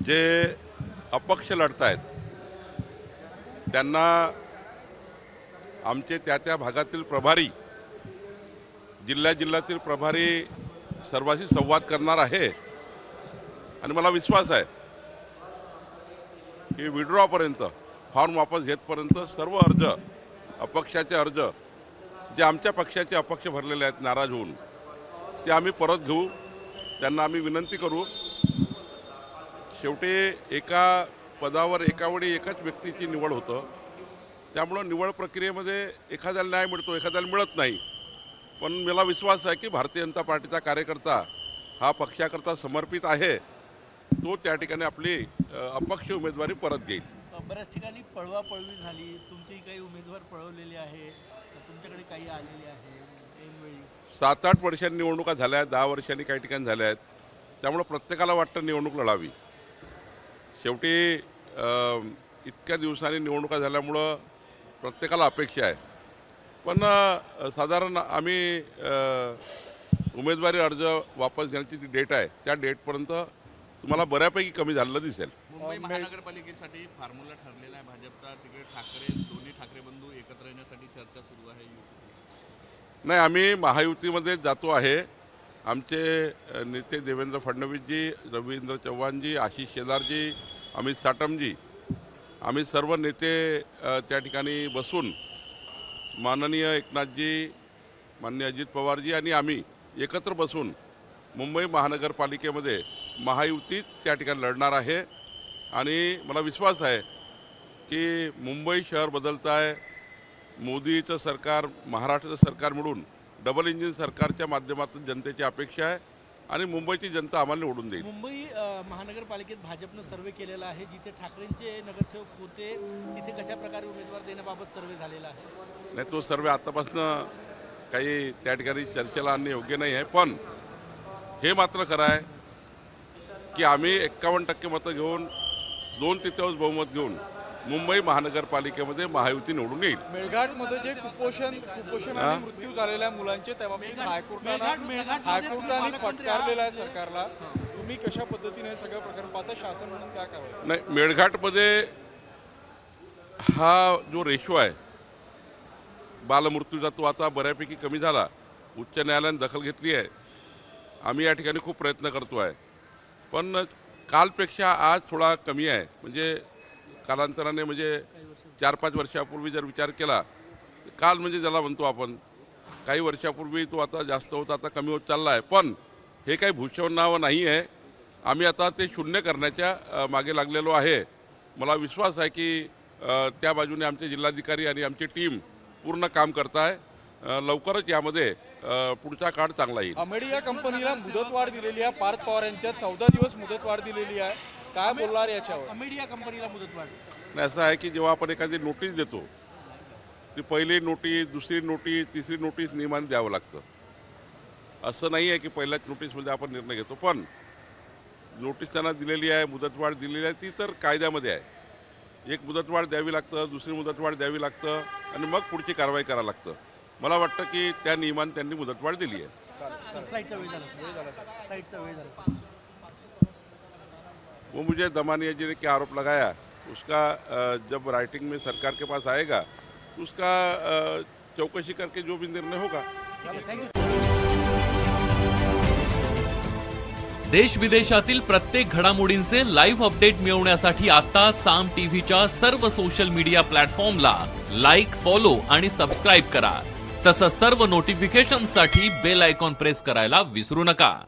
जे अपक्ष लढतायत त्यांना आमचे त्या भागातील प्रभारी जिल्ह्यातील प्रभारी सर्वांशी संवाद करणार आहे आणि मला विश्वास आहे की विड्रॉपर्यंत फॉर्म वापस घेतपर्यंत सर्व अर्ज अपक्षाचे अर्ज जे आमच्या पक्षाचे अपक्ष भरलेले आहेत नाराज होऊन ते आम्ही परत घेऊ। त्यांना आम्ही विनंती करू। शेवटी एका पदावर एका वेळी एकाच व्यक्तीची निवड होतं, त्यामुळे निवड प्रक्रियेमध्ये एखाद्याला न्याय मिळतो, एखाद्याला मिळत नाही। पण मला विश्वास आहे की भारतीय जनता पार्टीचा कार्यकर्ता हा पक्षाकरता समर्पित आहे, तो त्या ठिकाणी आपली अपक्ष उमेदवारी परत घेईल। बऱ्याच ठिकाणी पळवापळवी झाली, तुमची काही उमेदवार पळवलेले आहे, तुमच्याकडे काही आलेले आहे ऐनवेळी? 7-8 वर्षांनी निवडणुका झाल्या आहेत, 10 वर्षांनी काही ठिकाणी झाल्या आहेत, त्यामुळे प्रत्येकाला वाटतं निवडणूक लढावी। शेवटी इतक्या दिवसांनी निवडणुका झाल्यामुळं प्रत्येकाला अपेक्षा आहे। पण साधारण आम्ही उमेदवारी अर्ज वापस घेण्याची जी डेट आहे त्या डेटपर्यंत तुम्हाला बऱ्यापैकी कमी झालेलं दिसेल। मुंबई महानगरपालिकेसाठी फॉर्म्युला ठरलेला आहे भाजपचा, तिकडे ठाकरे दोन्ही ठाकरे बंधू एकत्र येण्यासाठी चर्चा सुरू आहे। नाही, आम्ही महायुतीमध्ये जातो आहे। आमचे नेते देवेंद्र फडणवीसजी, रवींद्र चव्हाणजी, आशिष शेलारजी, अमित साटमजी, आम्ही सर्व नेते त्या ठिकाणी बसून माननीय एकनाथजी, माननीय अजित पवारजी आणि आम्ही एकत्र बसून मुंबई महानगरपालिकेमध्ये महायुतीच त्या ठिकाणी लढणार आहे। आणि मला विश्वास आहे की मुंबई शहर बदलत आहे, मोदीचं सरकार महाराष्ट्राचं सरकार मिळून डबल इंजिन सरकारच्या माध्यमातून जनतेची अपेक्षा आहे आणि मुंबईची जनता आम्हाला निवडून देईल। मुंबई महानगरपालिकेत भाजपनं सर्वे केलेला आहे, जिथे ठाकरेंचे नगरसेवक होते तिथे कशा प्रकारे उमेदवार देण्याबाबत सर्वे झालेला आहे? नाही, तो सर्वे आतापासून काही त्या ठिकाणी चर्चेला आणणे योग्य नाही आहे। पण हे मात्र खरं आहे की आम्ही 51% मतं घेऊन 2/3 बहुमत घेऊन मुंबई महानगरपालिकेमध्ये महायुती निवडून येईल। मेळघाटमध्ये जे कुपोषणाने मृत्यू झालेल्या मुलांचे त्याबाबत हायकोर्टाने फटकारलेला आहे सरकारला, तुम्ही कशा पद्धतीने सगळं प्रकरण पाहता, शासन म्हणून काय करावं? नाही, मेळघाटमध्ये हा जो रेशो आहे बालमृत्यूचा तो आता बऱ्यापैकी कमी झाला, उच्च न्यायालयाने दखल घेतली आहे। आम्ही या ठिकाणी खूप प्रयत्न करतो आहे, पण कालपेक्षा आज थोडा कमी आहे। म्हणजे कालांतराने म्हणजे 4-5 वर्षापूर्वी जर विचार केला तर काल म्हणजे ज्याला म्हणतो आपण काही वर्षापूर्वी तो आता जास्त होता, आता कमी होत चालला आहे। पण हे काही भूषवणावं नाही आहे, आम्ही आता ते शून्य करण्याच्या मागे लागलेलो आहे। मला विश्वास आहे की त्या बाजूने आमचे जिल्हाधिकारी आणि आमची टीम पूर्ण काम करत आहे। लवकरच यामध्ये पुढचा काळ चांगला येईल। अमेडिया कंपनीला मुदतवाढ दिलेली आहे, पार्थ पवार यांच्या 14 दिवस मुदतवाढ दिलेली आहे, काय बोलणार याच्यावर? अमेडिया कंपनीला मुदतवाढ नाही, असं आहे की जेव्हा आपण एखादी नोटीस देतो ती पहिली नोटीस, दुसरी नोटीस, तिसरी नोटीस नियमाने द्यावं लागतं। असं नाही आहे की पहिल्याच नोटीसमध्ये आपण निर्णय घेतो। पण नोटीस त्यांना दिलेली आहे, मुदतवाढ दिलेली आहे, ती तर कायद्यामध्ये आहे। एक मुदतवाढ द्यावी लागतं, दुसरी मुदतवाढ द्यावी लागतं आणि मग पुढची कारवाई करावं लागतं। मला वाटतं की त्या नियमाने त्यांनी मुदतवाढ दिली है। फ्लाइटचा वेळ झाला। वो मुझे दमानिया जी ने क्या आरोप लगाया उसका जब राइटिंग में सरकार के पास आएगा तो उसका चौकसी करके जो भी निर्णय होगा। देश विदेशातील प्रत्येक घडामोडींचे लाईव्ह अपडेट मिळवण्यासाठी आता साम टीव्हीच्या सर्व सोशल मीडिया प्लॅटफॉर्मला लाईक, फॉलो आणि सबस्क्राईब करा। तसंच सर्व नोटिफिकेशनसाठी बेल आयकॉन प्रेस करायला विसरू नका।